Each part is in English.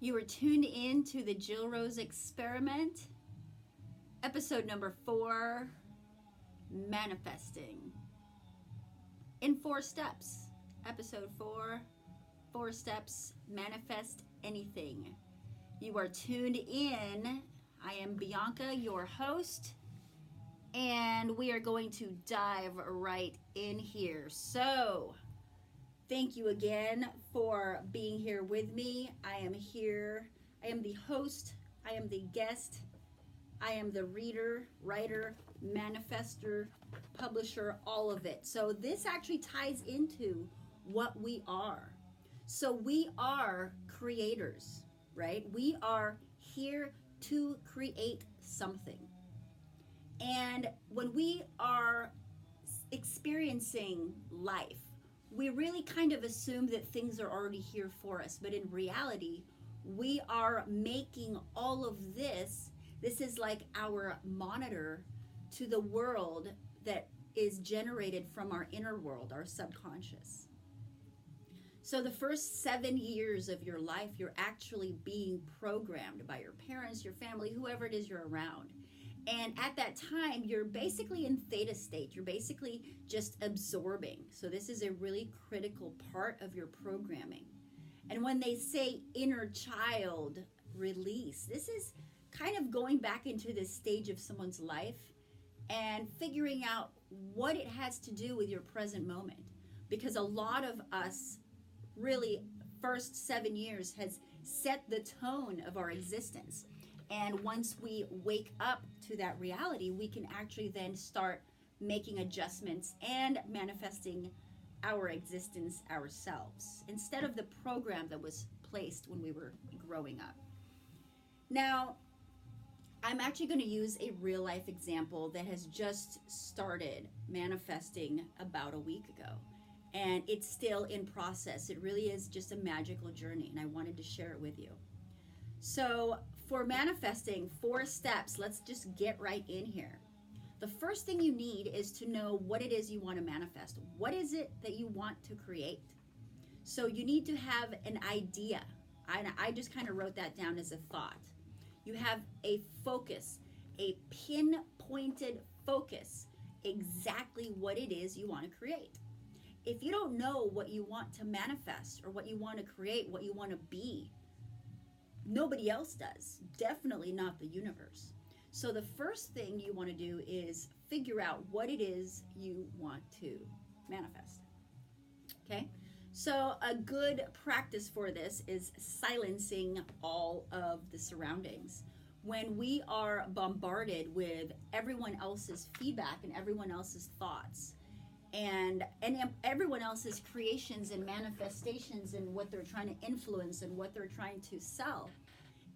You are tuned in to the Jill Rose Experiment, episode number 4, Manifesting. In 4 steps. Episode 4, 4 steps, manifest anything. You are tuned in. I am Bianca, your host, and we are going to dive right in here. So, thank you again for being here with me. I am here. I am the host. I am the guest. I am the reader, writer, manifester, publisher, all of it. So this actually ties into what we are. So we are creators, right? We are here to create something. And when we are experiencing life, we really kind of assume that things are already here for us. But in reality, we are making all of this. This is like our monitor to the world that is generated from our inner world, our subconscious. So the first 7 years of your life, you're actually being programmed by your parents, your family, whoever it is you're around. And at that time, you're basically in theta state. You're basically just absorbing. So this is a really critical part of your programming. And when they say inner child release, this is kind of going back into this stage of someone's life and figuring out what it has to do with your present moment. Because a lot of us, really, first 7 years has set the tone of our existence. And once we wake up to that reality, we can actually then start making adjustments and manifesting our existence ourselves instead of the program that was placed when we were growing up. Now, I'm actually going to use a real life example that has just started manifesting about a week ago. And it's still in process. It really is just a magical journey, and I wanted to share it with you. So for manifesting, 4 steps, let's just get right in here. The first thing you need is to know what it is you want to manifest. What is it that you want to create? So you need to have an idea. I just kind of wrote that down as a thought. You have a focus, a pinpointed focus, exactly what it is you want to create. If you don't know what you want to manifest or what you want to create, what you want to be, nobody else does. Definitely not the universe. So the first thing you want to do is figure out what it is you want to manifest. Okay? So a good practice for this is silencing all of the surroundings. When we are bombarded with everyone else's feedback and everyone else's thoughts, and everyone else's creations and manifestations and what they're trying to influence and what they're trying to sell,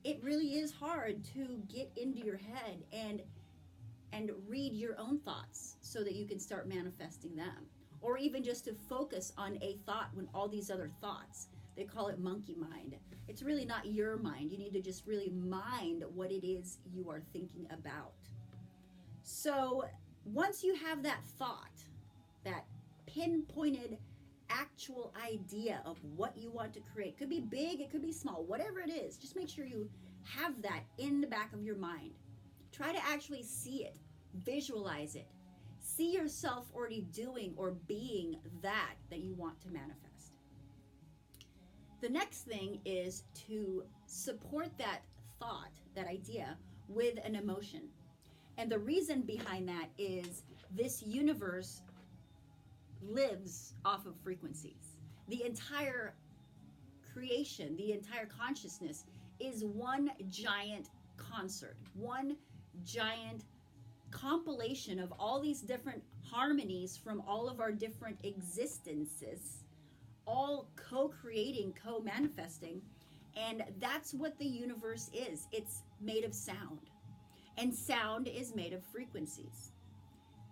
it really is hard to get into your head and read your own thoughts so that you can start manifesting them. Or even just to focus on a thought when all these other thoughts, they call it monkey mind. It's really not your mind. You need to just really mind what it is you are thinking about. So once you have that thought, that pinpointed actual idea of what you want to create, could be big, it could be small, whatever it is, just make sure you have that in the back of your mind. Try to actually see it, visualize it, see yourself already doing or being that you want to manifest. The next thing is to support that thought, that idea, with an emotion. And the reason behind that is this universe lives off of frequencies. The entire creation, the entire consciousness is one giant concert, one giant compilation of all these different harmonies from all of our different existences, all co-creating, co-manifesting. And that's what the universe is. It's made of sound. And sound is made of frequencies.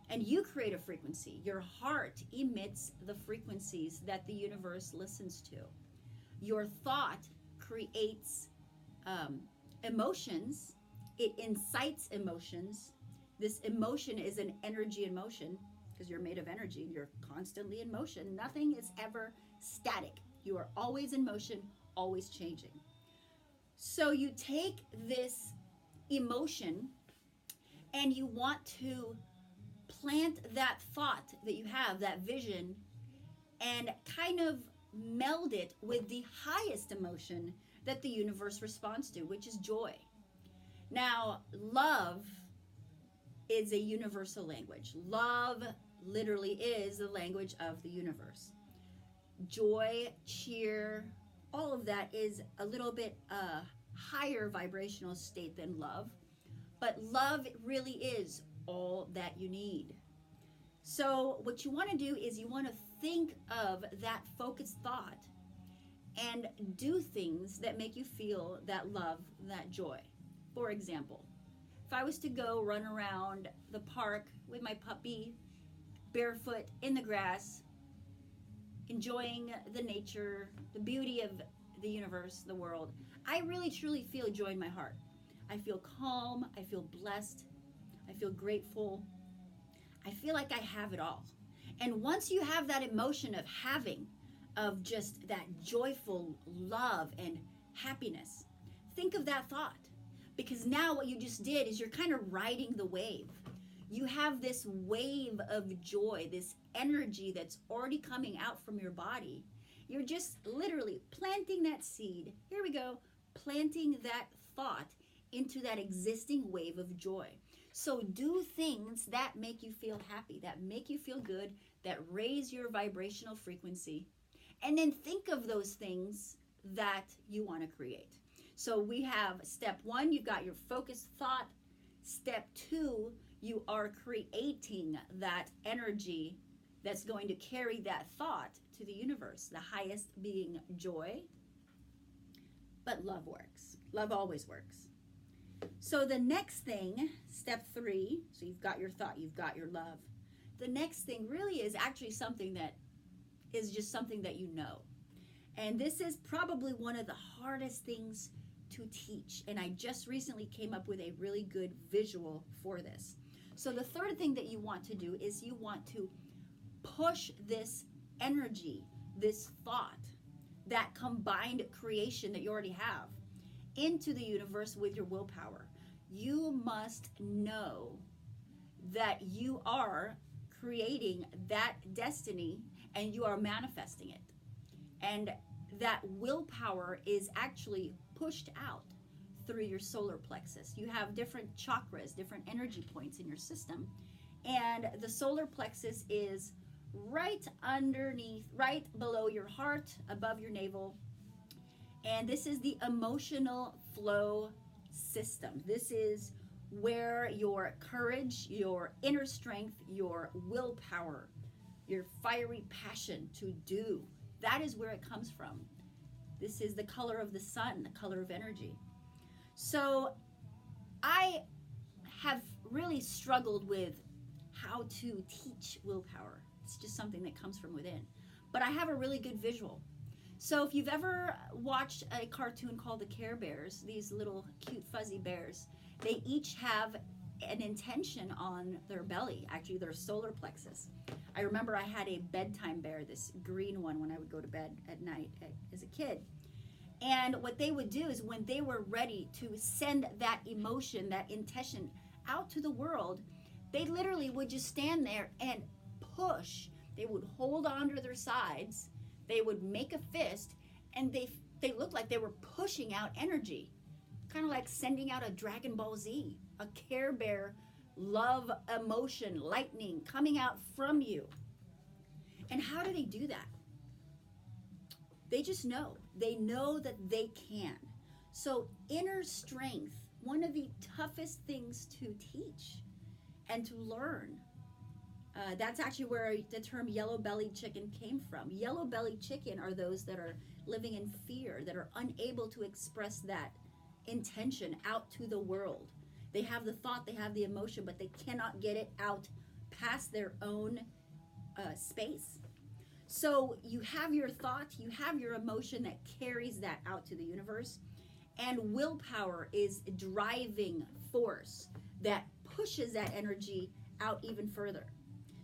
And you create a frequency. Your heart emits the frequencies that the universe listens to. Your thought creates emotions. It incites emotions. This emotion is an energy in motion because you're made of energy. You're constantly in motion. Nothing is ever static. You are always in motion, always changing. So you take this emotion and you want to plant that thought that you have, that vision, and kind of meld it with the highest emotion that the universe responds to, which is joy. Now, love is a universal language. Love literally is the language of the universe. Joy, cheer, all of that is a little bit higher vibrational state than love, but love really is all that you need. So, what you want to do is you want to think of that focused thought and do things that make you feel that love, that joy. For example, if I was to go run around the park with my puppy, barefoot in the grass, enjoying the nature, the beauty of the universe, the world, I really truly feel joy in my heart. I feel calm, I feel blessed, I feel grateful. I feel like I have it all. And once you have that emotion of having, of just that joyful love and happiness, think of that thought. Because now what you just did is you're kind of riding the wave. You have this wave of joy, this energy that's already coming out from your body. You're just literally planting that seed. Here we go. Planting that thought into that existing wave of joy. So do things that make you feel happy, that make you feel good, that raise your vibrational frequency. And then think of those things that you want to create. So we have step 1, you've got your focused thought. Step 2, you are creating that energy that's going to carry that thought to the universe, the highest being joy. But love works. Love always works. So the next thing, step 3, so you've got your thought, you've got your love. The next thing really is actually something that is just something that you know. And this is probably one of the hardest things to teach. And I just recently came up with a really good visual for this. So the third thing that you want to do is you want to push this energy, this thought, that combined creation that you already have into the universe with your willpower. You must know that you are creating that destiny and you are manifesting it. And that willpower is actually pushed out through your solar plexus. You have different chakras, different energy points in your system. And the solar plexus is right underneath, right below your heart, above your navel. And this is the emotional flow system. This is where your courage, your inner strength, your willpower, your fiery passion to do, that is where it comes from. This is the color of the sun, the color of energy. So I have really struggled with how to teach willpower. It's just something that comes from within. But I have a really good visual. So if you've ever watched a cartoon called the Care Bears, these little cute fuzzy bears, they each have an intention on their belly, actually their solar plexus. I remember I had a bedtime bear, this green one, when I would go to bed at night as a kid. And what they would do is when they were ready to send that emotion, that intention out to the world, they literally would just stand there and push. They would hold on to their sides, they would make a fist, and they looked like they were pushing out energy, kind of like sending out a Dragon Ball Z, a Care Bear love, emotion, lightning coming out from you. And how do they do that? They just know. They know that they can. So inner strength, one of the toughest things to teach and to learn. That's actually where the term yellow-bellied chicken came from. Yellow-bellied chicken are those that are living in fear, that are unable to express that intention out to the world. They have the thought, they have the emotion, but they cannot get it out past their own space. So you have your thought, you have your emotion that carries that out to the universe, and willpower is driving force that pushes that energy out even further.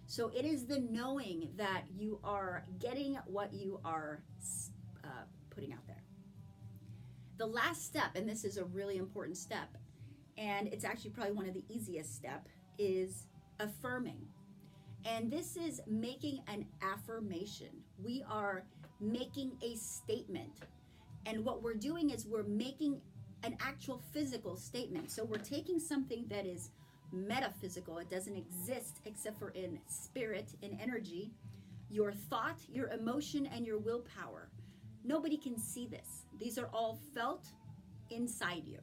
So it is the knowing that you are getting what you are putting out there. The last step, and this is a really important step, and it's actually probably one of the easiest step, is affirming. And this is making an affirmation. We are making a statement. And what we're doing is we're making an actual physical statement. So we're taking something that is metaphysical, it doesn't exist except for in spirit, in energy, your thought, your emotion, and your willpower. Nobody can see this. These are all felt inside you.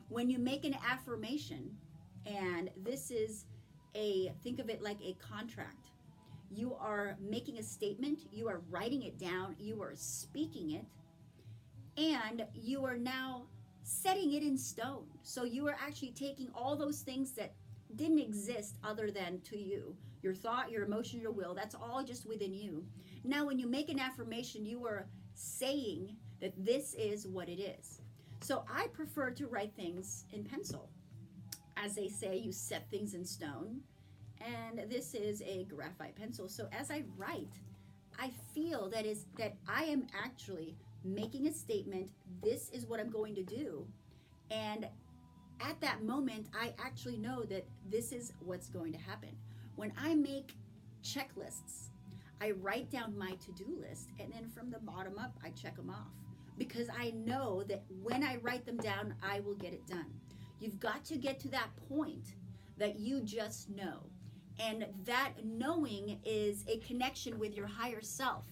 When you make an affirmation, and this is think of it like a contract. You are making a statement, you are writing it down, you are speaking it, and you are now setting it in stone. So you are actually taking all those things that didn't exist other than to you, your thought, your emotion, your will, that's all just within you. Now when you make an affirmation, you are saying that this is what it is. So I prefer to write things in pencil. As they say, you set things in stone, and this is a graphite pencil. So as I write, I feel that I am actually making a statement. This is what I'm going to do. And at that moment, I actually know that this is what's going to happen. When I make checklists, I write down my to-do list, and then from the bottom up, I check them off. Because I know that when I write them down, I will get it done. You've got to get to that point that you just know. And that knowing is a connection with your higher self.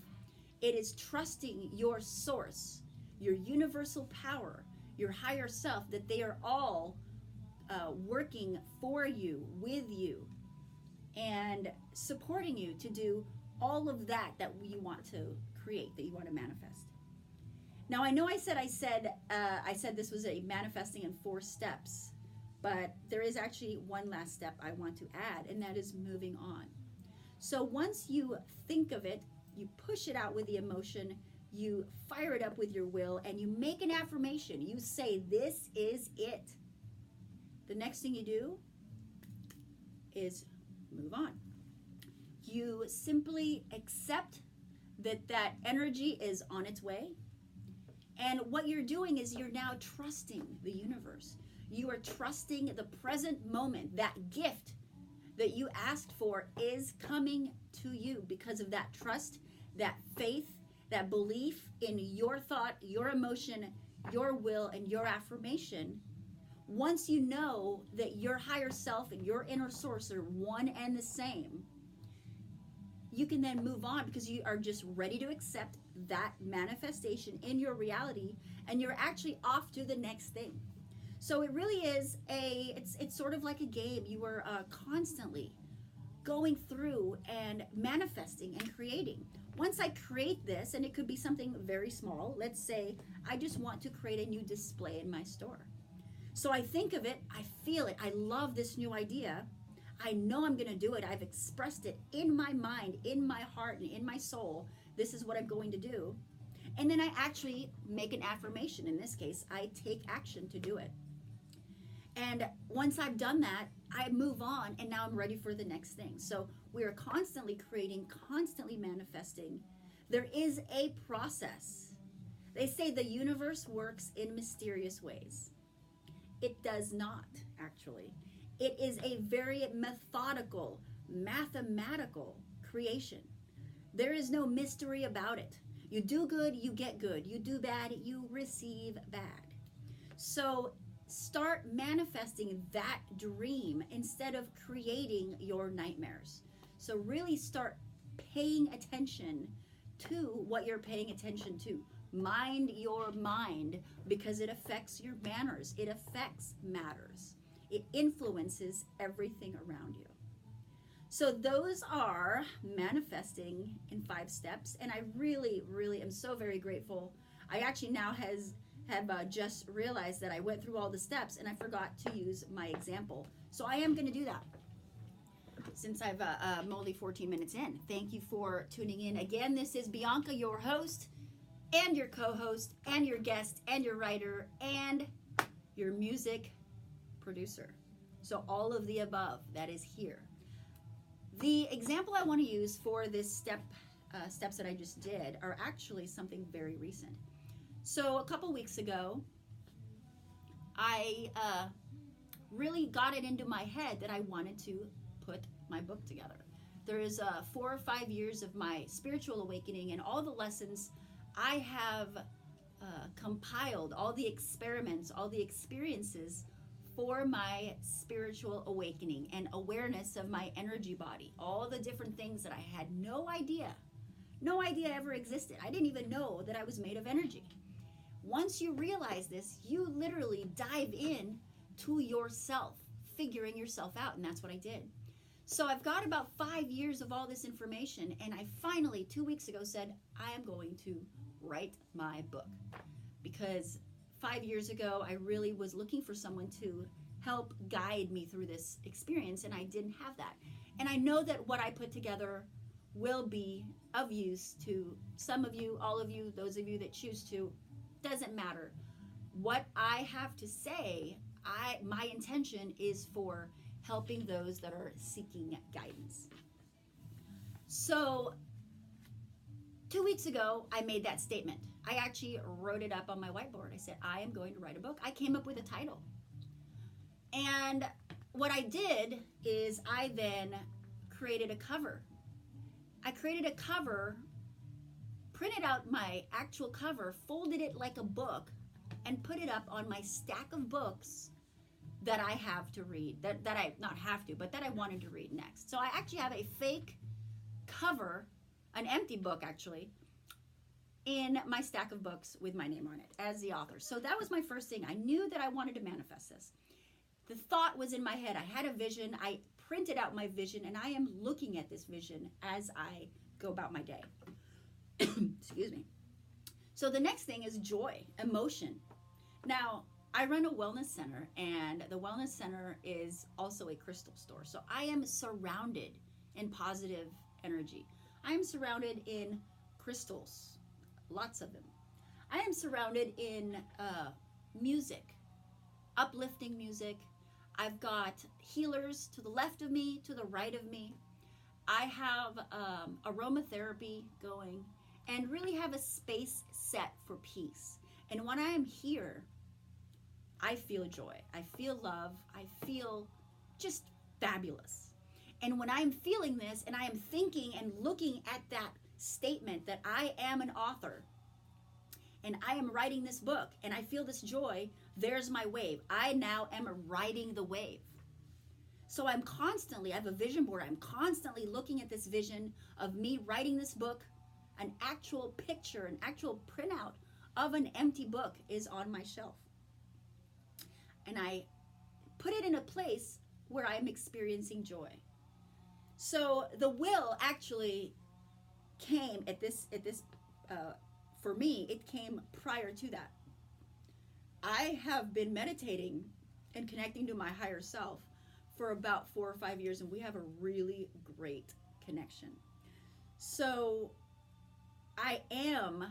It is trusting your source, your universal power, your higher self, that they are all working for you, with you, and supporting you to do all of that you want to create, that you want to manifest. Now, I know I said this was a manifesting in 4 steps, but there is actually one last step I want to add, and that is moving on. So once you think of it, you push it out with the emotion, you fire it up with your will, and you make an affirmation. You say, this is it. The next thing you do is move on. You simply accept that energy is on its way. And what you're doing is you're now trusting the universe. You are trusting the present moment. That gift that you asked for is coming to you because of that trust, that faith, that belief in your thought, your emotion, your will, and your affirmation. Once you know that your higher self and your inner source are one and the same, you can then move on because you are just ready to accept that manifestation in your reality, and you're actually off to the next thing. So it really is it's sort of like a game. You are constantly going through and manifesting and creating. Once I create this, and it could be something very small, let's say I just want to create a new display in my store. So I think of it, I feel it, I love this new idea. I know I'm going to do it. I've expressed it in my mind, in my heart, and in my soul. This is what I'm going to do. And then I actually make an affirmation. In this case, I take action to do it. And once I've done that, I move on, and now I'm ready for the next thing. So we are constantly creating, constantly manifesting. There is a process. They say the universe works in mysterious ways. It does not, actually. It is a very methodical, mathematical creation. There is no mystery about it. You do good, you get good. You do bad, you receive bad. So start manifesting that dream instead of creating your nightmares. So really start paying attention to what you're paying attention to. Mind your mind, because it affects your manners. It affects matters. It influences everything around you. So those are manifesting in 5 steps. And I really, really am so very grateful. I actually now have just realized that I went through all the steps and I forgot to use my example. So I am going to do that since I've I'm only 14 minutes in. Thank you for tuning in. Again, this is Bianca, your host and your co-host and your guest and your writer and your music producer. So all of the above that is here. The example I want to use for this steps that I just did are actually something very recent. So a couple weeks ago, I really got it into my head that I wanted to put my book together. There is 4 or 5 years of my spiritual awakening and all the lessons I have compiled, all the experiments, all the experiences for my spiritual awakening and awareness of my energy body, all the different things that I had no idea ever existed. I didn't even know that I was made of energy. Once you realize this, you literally dive in to yourself, figuring yourself out, and that's what I did. So I've got about 5 years of all this information, and I finally, 2 weeks ago, said, I am going to write my book. Because 5 years ago, I really was looking for someone to help guide me through this experience, and I didn't have that. And I know that what I put together will be of use to some of you, all of you, those of you that choose to. Doesn't matter. What I have to say, my intention is for helping those that are seeking guidance. So 2 weeks ago, I made that statement. I actually wrote it up on my whiteboard. I said, I am going to write a book. I came up with a title. And what I did is I then created a cover. I created a cover, printed out my actual cover, folded it like a book, and put it up on my stack of books that I have to read, that I not have to, but that I wanted to read next. So I actually have a fake cover, an empty book actually, in my stack of books with my name on it as the author. So that was my first thing. I knew that I wanted to manifest this. The thought was in my head. I had a vision. I printed out my vision, and I am looking at this vision as I go about my day. Excuse me. So the next thing is joy, emotion. Now, I run a wellness center, and the wellness center is also a crystal store. So I am surrounded in positive energy. I am surrounded in crystals, lots of them. I am surrounded in music, uplifting music. I've got healers to the left of me, to the right of me. I have aromatherapy going, and really have a space set for peace. And when I am here, I feel joy. I feel love. I feel just fabulous. And when I'm feeling this and I am thinking and looking at that statement that I am an author and I am writing this book and I feel this joy, there's my wave. I now am riding the wave. So I have a vision board. I'm constantly looking at this vision of me writing this book. An actual picture, an actual printout of an empty book is on my shelf. And I put it in a place where I'm experiencing joy. So the will actually came for me, it came prior to that. I have been meditating and connecting to my higher self for about 4 or 5 years, and we have a really great connection. So I am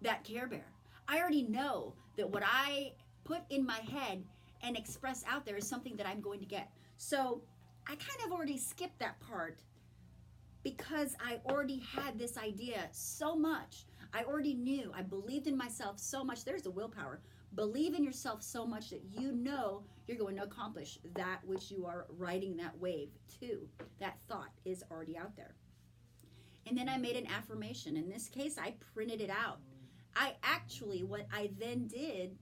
that Care Bear. I already know that what I put in my head and express out there is something that I'm going to get. So I kind of already skipped that part because I already had this idea so much. I already knew. I believed in myself so much. There's the willpower. Believe in yourself so much that you know you're going to accomplish that which you are riding that wave to. That thought is already out there. And then I made an affirmation. In this case, I printed it out. What I then did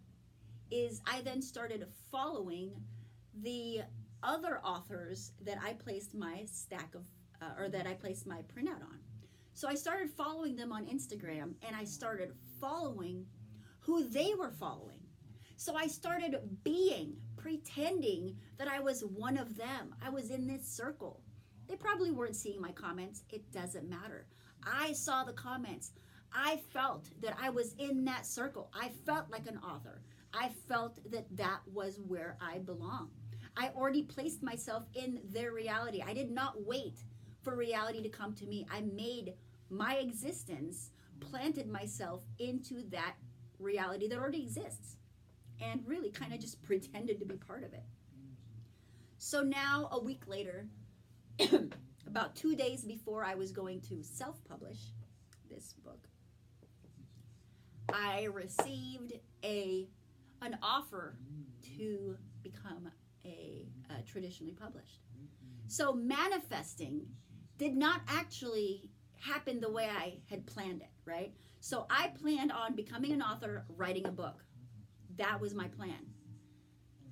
is I then started following the other authors that I placed my stack of, that I placed my printout on. So I started following them on Instagram, and I started following who they were following. So I started pretending that I was one of them. I was in this circle. They probably weren't seeing my comments. It doesn't matter. I saw the comments. I felt that I was in that circle. I felt like an author. I felt that that was where I belong. I already placed myself in their reality. I did not wait for reality to come to me. I made my existence, planted myself into that reality that already exists, and really kind of just pretended to be part of it. So now, a week later, about 2 days before I was going to self-publish this book, I received an offer to become a traditionally published. So manifesting did not actually happen the way I had planned it, right? So I planned on becoming an author, writing a book. That was my plan.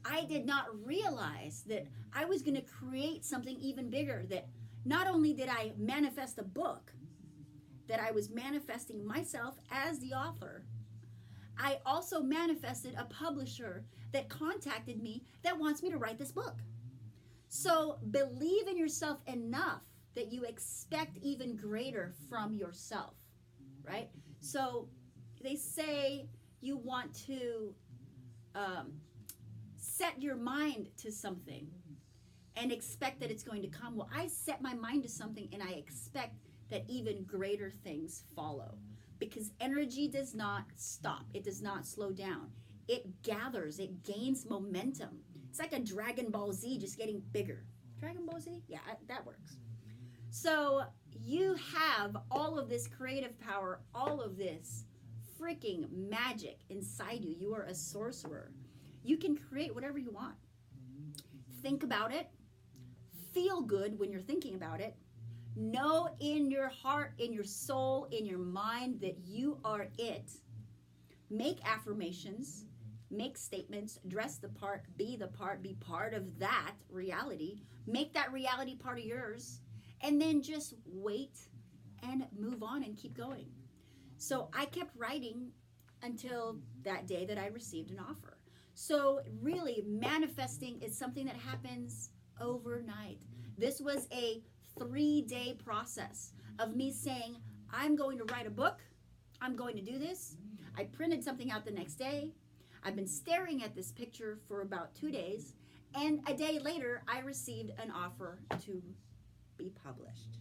I did not realize that I was going to create something even bigger, that not only did I manifest a book, that I was manifesting myself as the author, I also manifested a publisher that contacted me that wants me to write this book. So believe in yourself enough that you expect even greater from yourself, right? So they say you want to set your mind to something and expect that it's going to come. Well, I set my mind to something and I expect that even greater things follow, because energy does not stop. It does not slow down. It gathers, it gains momentum. It's like a Dragon Ball Z just getting bigger. Dragon Ball Z? Yeah, that works. So you have all of this creative power, all of this freaking magic inside you. You are a sorcerer. You can create whatever you want. Think about it. Feel good when you're thinking about it. Know in your heart, in your soul, in your mind that you are it. Make affirmations. Make statements. Dress the part. Be the part. Be part of that reality. Make that reality part of yours. And then just wait and move on and keep going. So I kept writing until that day that I received an offer. So really, manifesting is something that happens overnight. This was a 3-day process of me saying, I'm going to write a book. I'm going to do this. I printed something out the next day. I've been staring at this picture for about 2 days. And a day later, I received an offer to be published.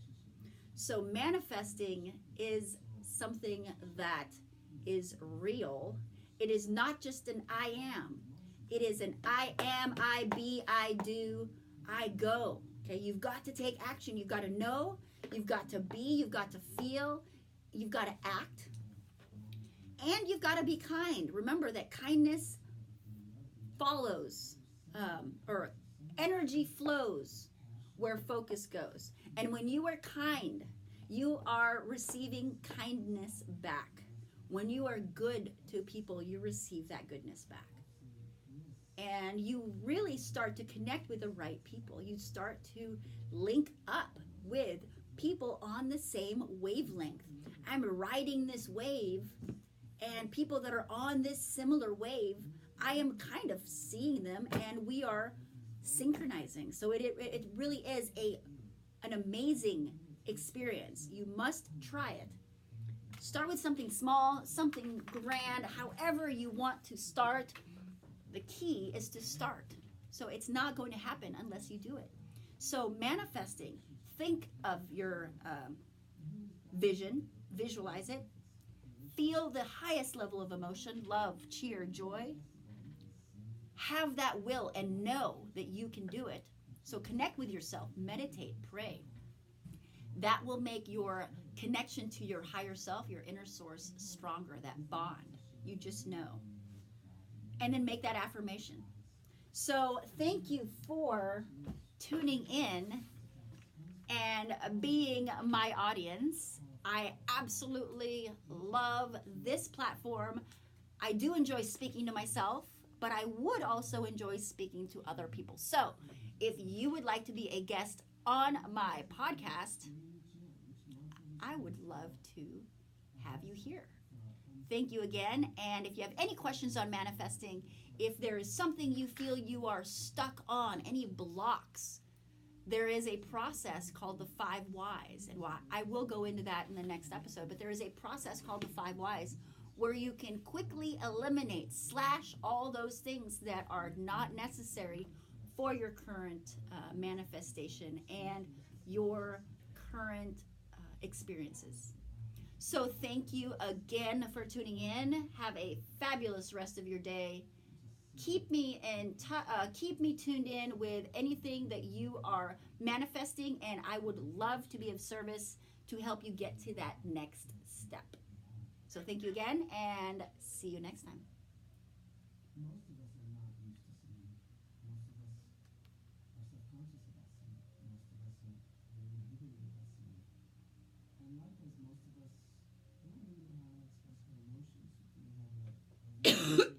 So manifesting is something that is real. It is not just an I am. It is an I am, I be, I do, I go. Okay, you've got to take action. You've got to know. You've got to be. You've got to feel. You've got to act. And you've got to be kind. Remember that kindness follows, or energy flows where focus goes. And when you are kind, you are receiving kindness back. When you are good to people, you receive that goodness back. And you really start to connect with the right people. You start to link up with people on the same wavelength. I'm riding this wave, and people that are on this similar wave, I am kind of seeing them, and we are synchronizing. So it really is an amazing experience. You must try it. Start with something small, something grand, however you want to start. The key is to start. So it's not going to happen unless you do it. So manifesting, think of your vision, visualize it, feel the highest level of emotion, love, cheer, joy. Have that will and know that you can do it. So connect with yourself, meditate, pray. That will make your connection to your higher self, your inner source, stronger, that bond. You just know. And then make that affirmation. So thank you for tuning in and being my audience. I absolutely love this platform. I do enjoy speaking to myself, but I would also enjoy speaking to other people. So if you would like to be a guest on my podcast, I would love to have you here. Thank you again. And if you have any questions on manifesting, if there is something you feel you are stuck on, any blocks, there is a process called the 5 whys. And I will go into that in the next episode, but there is a process called the 5 whys where you can quickly eliminate, slash all those things that are not necessary for your current manifestation and your current experiences. So thank you again for tuning in. Have a fabulous rest of your day. Keep me tuned in with anything that you are manifesting, and I would love to be of service to help you get to that next step. So thank you again, and see you next time. Most of us are not used to seeing. Most of us are subconscious about seeing. Most of us are very inhibited about seeing. And likewise, most of us don't really know how to express our emotions. We have a